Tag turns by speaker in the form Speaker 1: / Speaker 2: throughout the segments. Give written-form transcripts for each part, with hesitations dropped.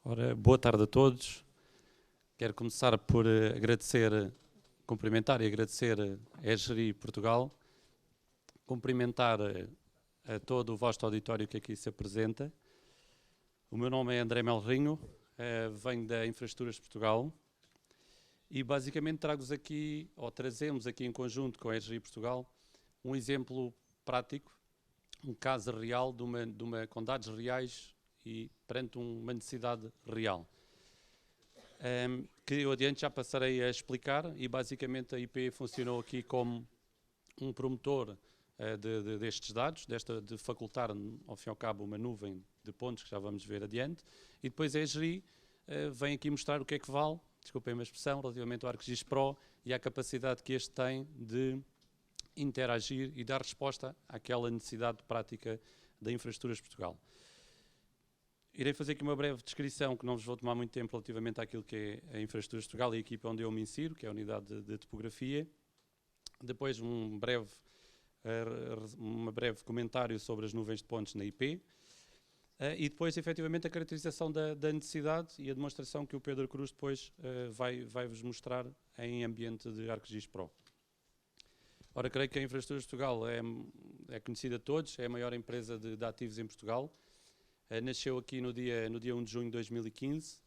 Speaker 1: Ora, boa tarde a todos. Quero começar por cumprimentar e agradecer a EGERI Portugal, cumprimentar a todo o vosso auditório que aqui se apresenta. O meu nome é André Melrinho, venho da Infraestruturas Portugal e basicamente trago-vos aqui, ou trazemos aqui em conjunto com a EGERI Portugal, um exemplo prático, um caso real com dados reais e perante uma necessidade real. Que eu adiante já passarei a explicar e basicamente a IP funcionou aqui como um promotor destes dados, de facultar ao fim e ao cabo uma nuvem de pontos que já vamos ver adiante, e depois a EGERI vem aqui mostrar o que é que vale, desculpem a expressão, relativamente ao ArcGIS Pro e à capacidade que este tem de interagir e dar resposta àquela necessidade prática da Infraestruturas Portugal. Irei fazer aqui uma breve descrição, que não vos vou tomar muito tempo relativamente àquilo que é a Infraestruturas Portugal e a equipa onde eu me insiro, que é a unidade de topografia. Depois um breve comentário sobre as nuvens de pontos na IP. E depois, efetivamente, a caracterização da necessidade e a demonstração que o Pedro Cruz depois vai-vos mostrar em ambiente de ArcGIS Pro. Ora, creio que a Infraestruturas Portugal é conhecida a todos, é a maior empresa de ativos em Portugal. Nasceu aqui no dia 1 de junho de 2015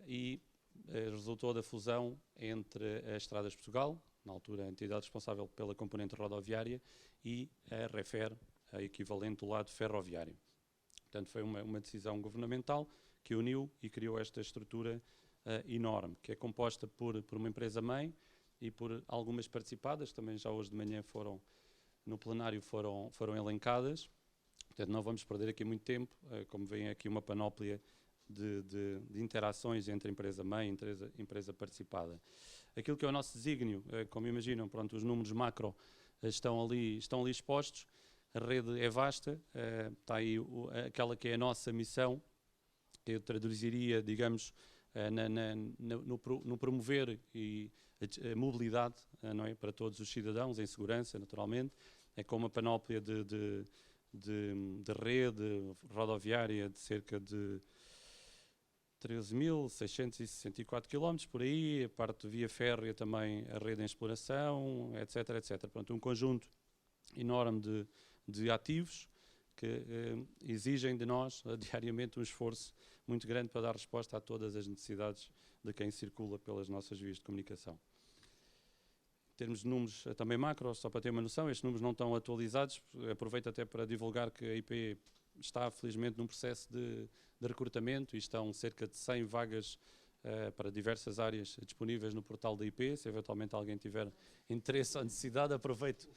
Speaker 1: e resultou da fusão entre a Estradas de Portugal, na altura a entidade responsável pela componente rodoviária, e a REFER, a equivalente do lado ferroviário. Portanto, foi uma decisão governamental que uniu e criou esta estrutura enorme, que é composta por uma empresa-mãe e por algumas participadas, também já hoje de manhã no plenário foram elencadas. Portanto, não vamos perder aqui muito tempo, como vem aqui uma panóplia de interações entre empresa-mãe e empresa participada. Aquilo que é o nosso desígnio, como imaginam, pronto, os números macro estão ali expostos, a rede é vasta, está aí aquela que é a nossa missão, que eu traduziria, digamos, no promover a mobilidade, não é, para todos os cidadãos, em segurança, naturalmente, é com uma panóplia de rede rodoviária de cerca de 13.664 km por aí, a parte de via férrea também a rede em exploração, etc, etc. Portanto, um conjunto enorme de ativos que exigem de nós diariamente um esforço muito grande para dar resposta a todas as necessidades de quem circula pelas nossas vias de comunicação. Em termos de números também macro, só para ter uma noção, estes números não estão atualizados, aproveito até para divulgar que a IP está felizmente num processo de recrutamento e estão cerca de 100 vagas para diversas áreas disponíveis no portal da IP, se eventualmente alguém tiver interesse ou necessidade, aproveito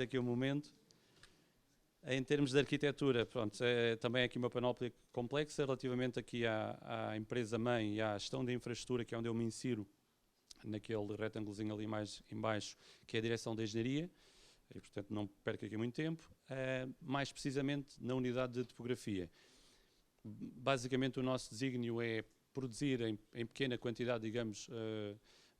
Speaker 1: aqui o momento. Em termos de arquitetura, pronto, também é aqui uma panóplia complexa relativamente aqui à empresa-mãe e à gestão da infraestrutura, que é onde eu me insiro, naquele retângulozinho ali mais em baixo, que é a direção da engenharia, e portanto não perco aqui muito tempo, mais precisamente na unidade de topografia. Basicamente o nosso desígnio é produzir em pequena quantidade, digamos,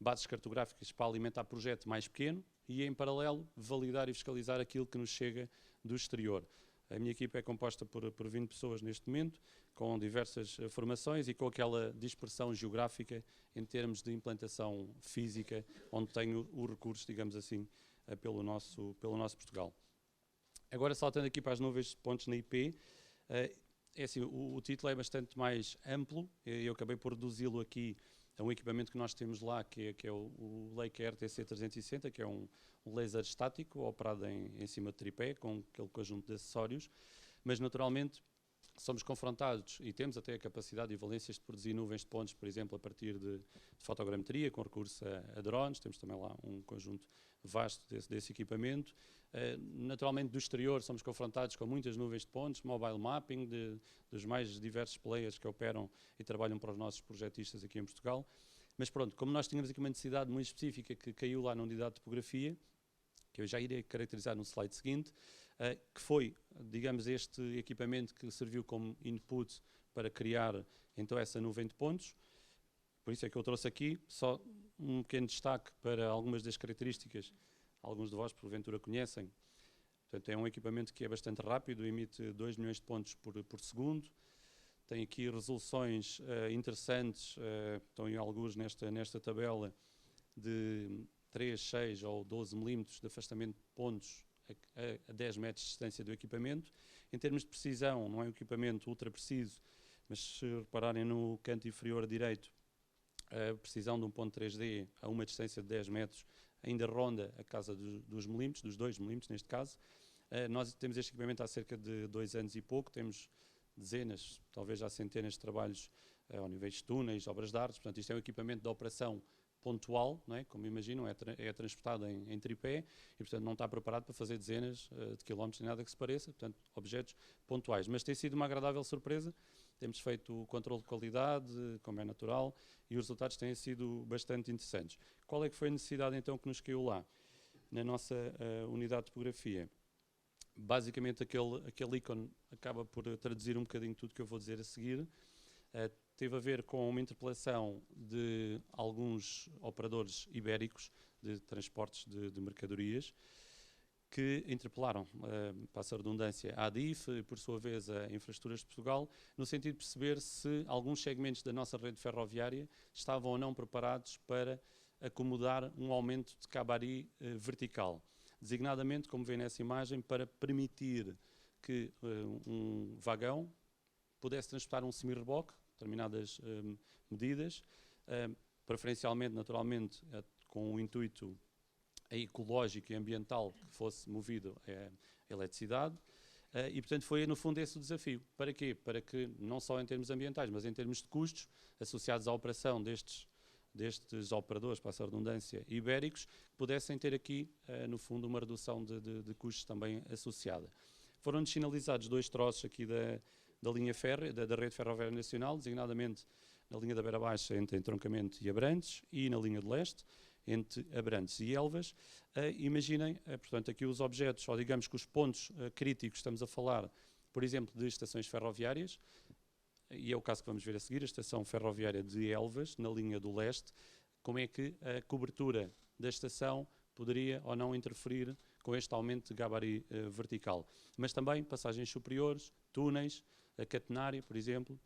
Speaker 1: bases cartográficas para alimentar projeto mais pequeno e em paralelo validar e fiscalizar aquilo que nos chega do exterior. A minha equipa é composta por 20 pessoas neste momento, com diversas formações e com aquela dispersão geográfica em termos de implantação física, onde tenho o recurso, digamos assim, pelo nosso Portugal. Agora, saltando aqui para as nuvens de pontos na IP, é assim, o título é bastante mais amplo, eu acabei por reduzi-lo aqui a um equipamento que nós tamos lá, que é o Leica RTC 360, que é um laser estático operado em cima de tripé, com aquele conjunto de acessórios, mas naturalmente somos confrontados e temos até a capacidade e valências de produzir nuvens de pontos, por exemplo, a partir de fotogrametria, com recurso a drones, temos também lá um conjunto vasto desse equipamento. Naturalmente, do exterior, somos confrontados com muitas nuvens de pontos, mobile mapping, dos mais diversos players que operam e trabalham para os nossos projetistas aqui em Portugal. Mas pronto, como nós tínhamos aqui uma necessidade muito específica que caiu lá na unidade de topografia, que eu já irei caracterizar no slide seguinte, que foi, digamos, este equipamento que serviu como input para criar então essa nuvem de pontos. Por isso é que eu trouxe aqui só um pequeno destaque para algumas das características, alguns de vós porventura conhecem. Portanto, é um equipamento que é bastante rápido, emite 2 milhões de pontos por segundo, tem aqui resoluções interessantes, estão em alguns nesta tabela, de 3, 6 ou 12 milímetros de afastamento de pontos a 10 metros de distância do equipamento. Em termos de precisão, não é um equipamento ultra preciso, mas se repararem no canto inferior direito, a precisão de um ponto 3D a uma distância de 10 metros ainda ronda a casa dos milímetros, dos 2 milímetros neste caso. Nós temos este equipamento há cerca de 2 anos e pouco, temos dezenas, talvez já centenas de trabalhos ao nível de túneis, obras de arte. Portanto, isto é um equipamento de operação pontual, não é? Como imaginam, é transportado em tripé e, portanto, não está preparado para fazer dezenas de quilómetros nem nada que se pareça, portanto, objetos pontuais. Mas tem sido uma agradável surpresa. Temos feito o controle de qualidade, como é natural, e os resultados têm sido bastante interessantes. Qual é que foi a necessidade, então, que nos caiu lá? Na nossa unidade de topografia. Basicamente, aquele ícone acaba por traduzir um bocadinho tudo que eu vou dizer a seguir. Teve a ver com uma interpelação de alguns operadores ibéricos de transportes de mercadorias, que interpelaram, passa a redundância, a ADIF e, por sua vez, a Infraestruturas de Portugal, no sentido de perceber se alguns segmentos da nossa rede ferroviária estavam ou não preparados para acomodar um aumento de gabarito vertical. Designadamente, como vê nessa imagem, para permitir que um vagão pudesse transportar um semi-reboque, determinadas medidas, preferencialmente, naturalmente, com o intuito ecológico e ambiental que fosse movido a eletricidade, e, portanto, foi, no fundo, esse o desafio. Para quê? Para que, não só em termos ambientais, mas em termos de custos associados à operação destes operadores, passa a redundância, ibéricos, pudessem ter aqui, no fundo, uma redução de custos também associada. Foram-nos sinalizados 2 troços aqui da linha férrea, da rede ferroviária nacional, designadamente na linha da Beira Baixa, entre Entroncamento e Abrantes, e na linha de leste, entre Abrantes e Elvas. Imaginem, portanto, aqui os objetos, ou digamos que os pontos críticos, estamos a falar, por exemplo, de estações ferroviárias, e é o caso que vamos ver a seguir, a estação ferroviária de Elvas, na linha do leste, como é que a cobertura da estação poderia ou não interferir com este aumento de gabarito vertical. Mas também passagens superiores, túneis, a catenária, por exemplo,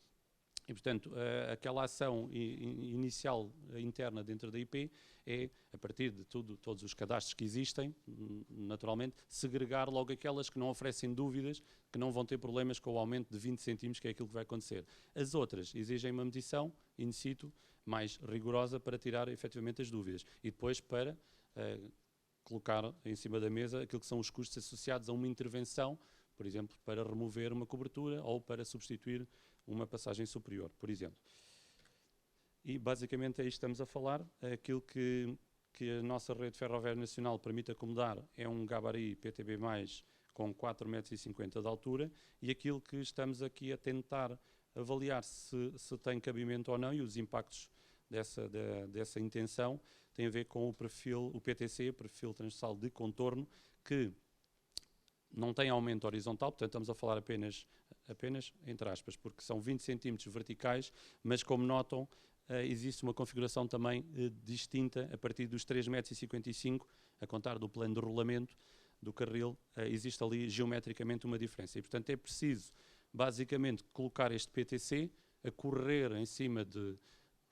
Speaker 1: e, portanto, aquela ação inicial interna dentro da IP é, a partir de todos os cadastros que existem, naturalmente, segregar logo aquelas que não oferecem dúvidas, que não vão ter problemas com o aumento de 20 centímetros, que é aquilo que vai acontecer. As outras exigem uma medição in situ mais rigorosa para tirar efetivamente as dúvidas e depois para colocar em cima da mesa aquilo que são os custos associados a uma intervenção, por exemplo, para remover uma cobertura ou para substituir uma passagem superior, por exemplo. E basicamente é isto que estamos a falar. Aquilo que a nossa rede ferroviária nacional permite acomodar é um gabarito PTB+, com 4,50 metros de altura, e aquilo que estamos aqui a tentar avaliar se tem cabimento ou não, e os impactos dessa intenção têm a ver com o perfil, o PTC, perfil transversal de contorno, que não tem aumento horizontal, portanto estamos a falar apenas entre aspas, porque são 20 centímetros verticais, mas como notam, existe uma configuração também distinta a partir dos 3,55 metros, a contar do plano de rolamento do carril, existe ali geometricamente uma diferença. E, portanto, é preciso, basicamente, colocar este PTC a correr em cima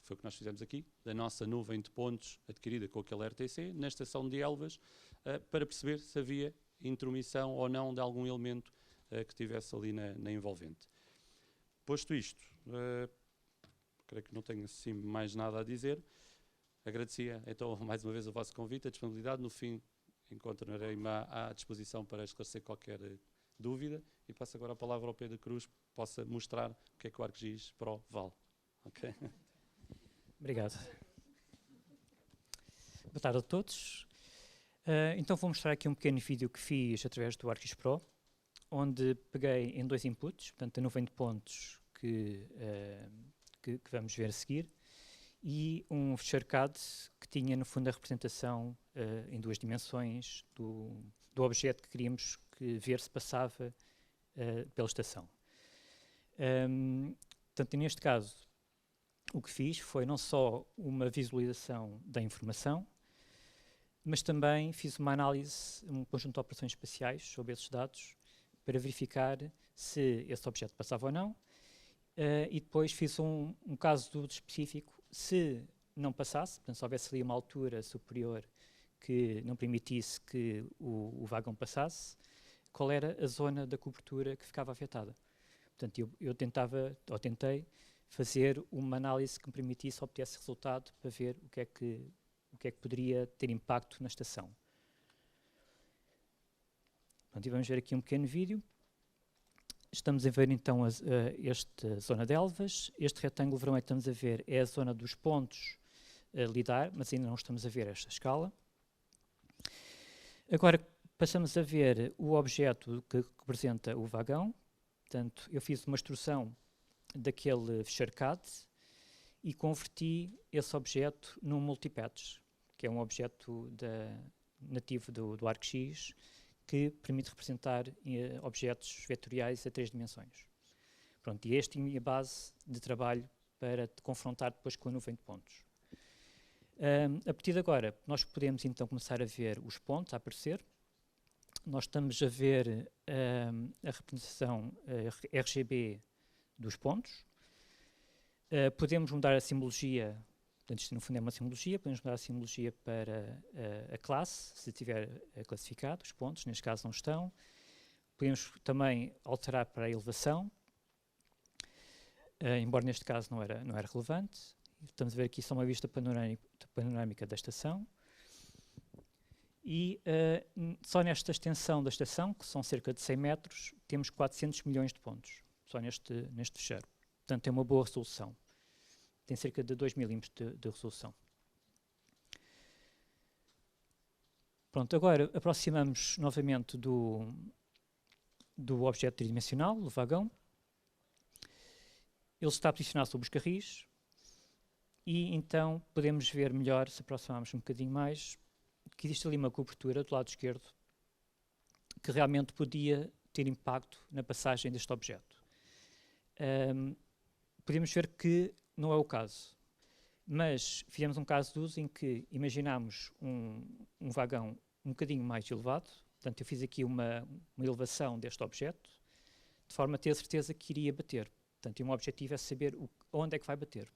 Speaker 1: foi o que nós fizemos aqui, da nossa nuvem de pontos adquirida com aquele RTC, na estação de Elvas, para perceber se havia intromissão ou não de algum elemento que estivesse ali na envolvente. Posto isto, creio que não tenho assim mais nada a dizer. Agradecia então mais uma vez o vosso convite, a disponibilidade. No fim, encontrarei-me à disposição para esclarecer qualquer dúvida e passo agora a palavra ao Pedro Cruz, que possa mostrar o que é que o ArcGIS Pro vale. Okay?
Speaker 2: Obrigado. Boa tarde a todos. Então vou mostrar aqui um pequeno vídeo que fiz através do ArcGIS Pro, onde peguei em 2 inputs, portanto a nuvem de pontos que vamos ver a seguir, e um feature CAD que tinha no fundo a representação em 2 dimensões do objeto que queríamos ver se passava pela estação. Portanto, neste caso, o que fiz foi não só uma visualização da informação, mas também fiz uma análise, um conjunto de operações espaciais sobre esses dados, para verificar se esse objeto passava ou não, e depois fiz um caso de uso específico. Se não passasse, portanto, se houvesse ali uma altura superior que não permitisse que o vagão passasse, qual era a zona da cobertura que ficava afetada. Portanto, eu tentei fazer uma análise que me permitisse obter esse resultado para ver o que é que poderia ter impacto na estação. Pronto, e vamos ver aqui um pequeno vídeo. Estamos a ver então esta zona de Elvas. Este retângulo vermelho que estamos a ver é a zona dos pontos a lidar, mas ainda não estamos a ver esta escala. Agora passamos a ver o objeto que representa o vagão. Portanto, eu fiz uma extrusão daquele fecheiro CAD e converti esse objeto num multipatch, que é um objeto nativo do ArcGIS, que permite representar objetos vetoriais a 3 dimensões. Pronto, e esta é a minha base de trabalho para te confrontar depois com a nuvem de pontos. A partir de agora, nós podemos então começar a ver os pontos a aparecer. Nós estamos a ver a representação RGB dos pontos. Podemos mudar a simbologia, portanto isto no fundo é uma simbologia, podemos mudar a simbologia para a classe, se estiver classificado, os pontos, neste caso não estão. Podemos também alterar para a elevação, embora neste caso não era relevante. Estamos a ver aqui só uma vista panorâmica da estação. E só nesta extensão da estação, que são cerca de 100 metros, temos 400 milhões de pontos, só neste fecheiro. Portanto, tem uma boa resolução. Tem cerca de 2 milímetros de resolução. Pronto, agora aproximamos novamente do objeto tridimensional, do vagão. Ele está posicionado sobre os carris e então podemos ver melhor, se aproximarmos um bocadinho mais, que existe ali uma cobertura do lado esquerdo que realmente podia ter impacto na passagem deste objeto. Podemos ver que não é o caso, mas fizemos um caso de uso em que imaginámos um vagão um bocadinho mais elevado. Portanto, eu fiz aqui uma elevação deste objeto, de forma a ter certeza que iria bater. Portanto, o meu objetivo é saber onde é que vai bater.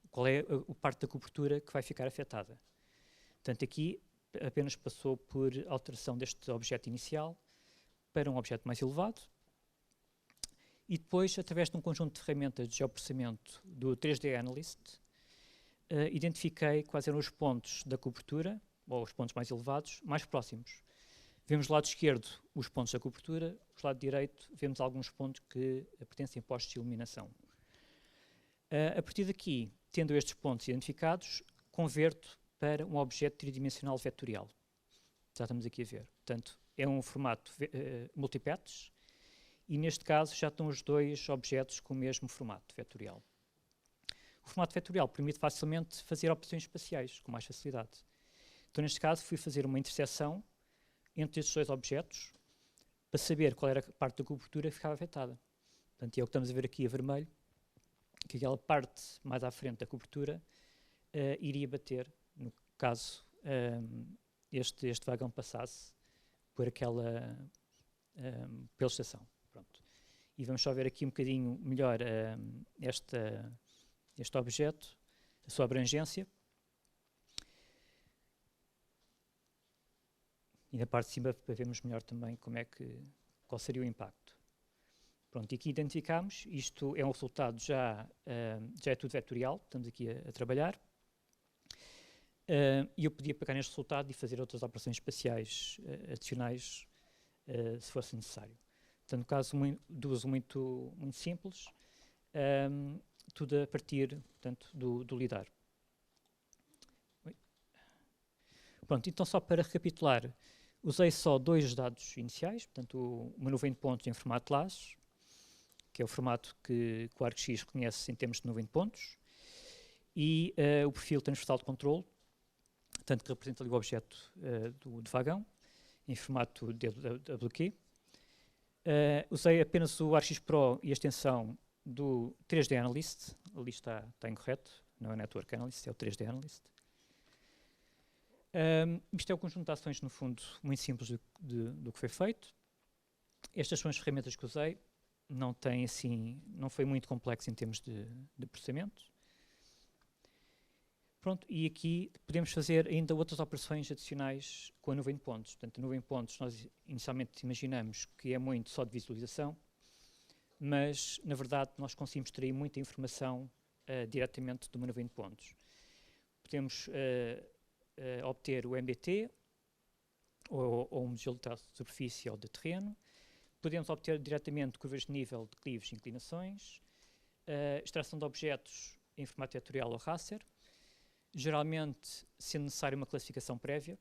Speaker 2: Qual é a parte da cobertura que vai ficar afetada. Portanto, aqui apenas passou por alteração deste objeto inicial para um objeto mais elevado. E depois, através de um conjunto de ferramentas de geoprocessamento do 3D Analyst, identifiquei quais eram os pontos da cobertura, ou os pontos mais elevados, mais próximos. Vemos do lado esquerdo os pontos da cobertura, do lado direito vemos alguns pontos que pertencem a postos de iluminação. A partir daqui, tendo estes pontos identificados, converto para um objeto tridimensional vetorial. Já estamos aqui a ver. Portanto, é um formato multipatch e neste caso já estão os dois objetos com o mesmo formato vetorial. O formato vetorial permite facilmente fazer operações espaciais com mais facilidade. Então, neste caso, fui fazer uma interseção entre estes dois objetos para saber qual era a parte da cobertura que ficava afetada. Portanto, é o que estamos a ver aqui a vermelho, que aquela parte mais à frente da cobertura iria bater, no caso este vagão passasse por pela estação. Pronto. E vamos só ver aqui um bocadinho melhor este objeto, a sua abrangência. E na parte de cima para vermos melhor também qual seria o impacto. Pronto, e aqui identificamos, isto é um resultado já é tudo vetorial, estamos aqui a trabalhar. E eu podia pegar neste resultado e fazer outras operações espaciais adicionais, se fosse necessário. Portanto, no caso de uso muito simples, tudo a partir, portanto, do LIDAR. Pronto, então só para recapitular, usei só dois dados iniciais, portanto, uma nuvem de pontos em formato LAS, que é o formato que o ArcGIS reconhece em termos de nuvem de pontos, e o perfil transversal de controle, portanto, que representa ali o objeto do vagão, em formato DWQ. Usei apenas o ArcGIS Pro e a extensão do 3D Analyst, ali está incorreto, não é Network Analyst, é o 3D Analyst. Isto é um conjunto de ações, no fundo, muito simples do que foi feito. Estas são as ferramentas que usei. não tem assim, não foi muito complexo em termos de processamento. Pronto, e aqui podemos fazer ainda outras operações adicionais com a nuvem de pontos. Portanto, a nuvem de pontos nós inicialmente imaginamos que é muito só de visualização, mas na verdade nós conseguimos extrair muita informação diretamente de uma nuvem de pontos. Podemos obter o MBT, ou um modelo de superfície ou de terreno. Podemos obter diretamente curvas de nível, declives e inclinações, extração de objetos em formato vetorial ou raster, geralmente sendo necessária uma classificação prévia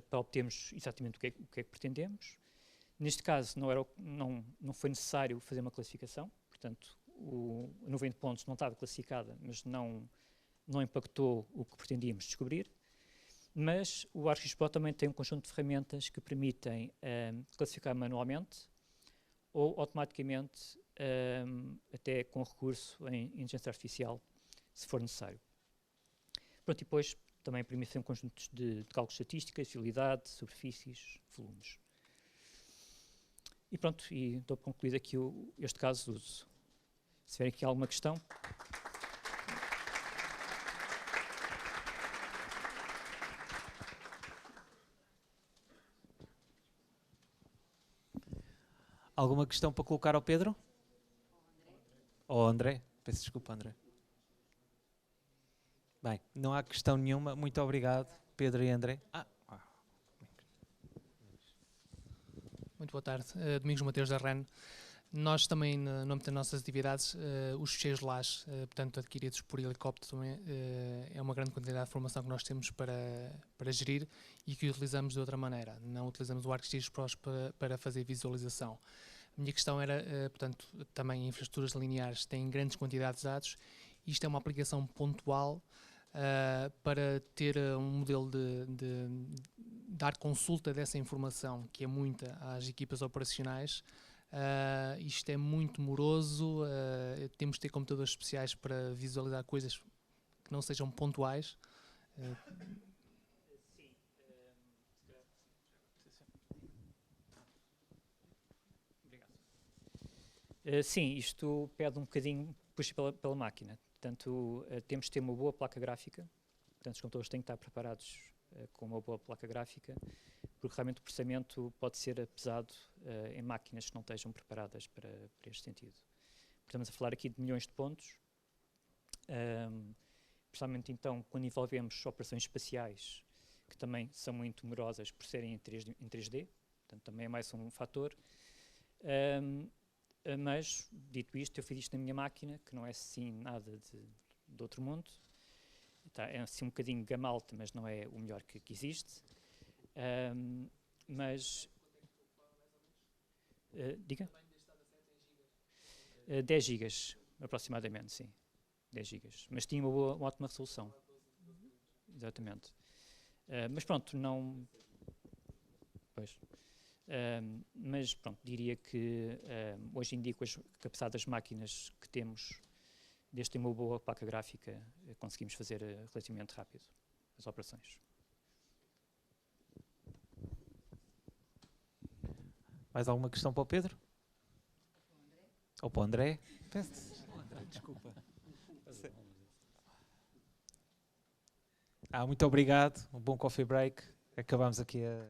Speaker 2: para obtermos exatamente o que é que pretendemos. Neste caso não foi necessário fazer uma classificação, portanto a nuvem de pontos não estava classificada, mas não impactou o que pretendíamos descobrir. Mas o ArcGIS-Pro também tem um conjunto de ferramentas que permitem classificar manualmente ou automaticamente, até com recurso em inteligência artificial, se for necessário. Pronto, e depois também permitem conjuntos de cálculos estatísticos, fidelidade, superfícies, volumes. E pronto, e dou concluído aqui este caso de uso. Se tiver aqui alguma questão...
Speaker 3: Alguma questão para colocar ao Pedro? Ou ao André? Peço desculpa, André. Bem, não há questão nenhuma. Muito obrigado, Pedro e André.
Speaker 4: Muito boa tarde. Domingos Mateus da REN. Nós também, no âmbito das nossas atividades, os ficheiros LAS, portanto adquiridos por helicóptero, também, é uma grande quantidade de informação que nós temos para gerir e que utilizamos de outra maneira. Não utilizamos o ArcGIS Pro para fazer visualização. A minha questão era, portanto, também infraestruturas lineares têm grandes quantidades de dados. Isto é uma aplicação pontual para ter um modelo de dar consulta dessa informação, que é muita, às equipas operacionais. Isto é muito moroso, temos de ter computadores especiais para visualizar coisas que não sejam pontuais.
Speaker 2: Sim, isto pede um bocadinho, puxa pela máquina. Portanto, temos de ter uma boa placa gráfica. Portanto, os computadores têm que estar preparados com uma boa placa gráfica, porque realmente o processamento pode ser pesado em máquinas que não estejam preparadas para este sentido. Estamos a falar aqui de milhões de pontos, principalmente então quando envolvemos operações espaciais, que também são muito numerosas por serem em 3D, portanto também é mais um fator. Mas, dito isto, eu fiz isto na minha máquina, que não é assim nada de outro mundo. É assim um bocadinho gama alta, mas não é o melhor que existe. Mas... diga? 10 gigas, aproximadamente, sim. 10 gigas. Mas tinha uma ótima resolução. Exatamente. Mas pronto, não... Pois... mas pronto, diria que hoje em dia, com as capacidades das máquinas que temos, desde ter uma boa placa gráfica, conseguimos fazer relativamente rápido as operações.
Speaker 3: Mais alguma questão para o Pedro? Ou para o André? Desculpa. Muito obrigado. Um bom coffee break. Acabamos aqui a...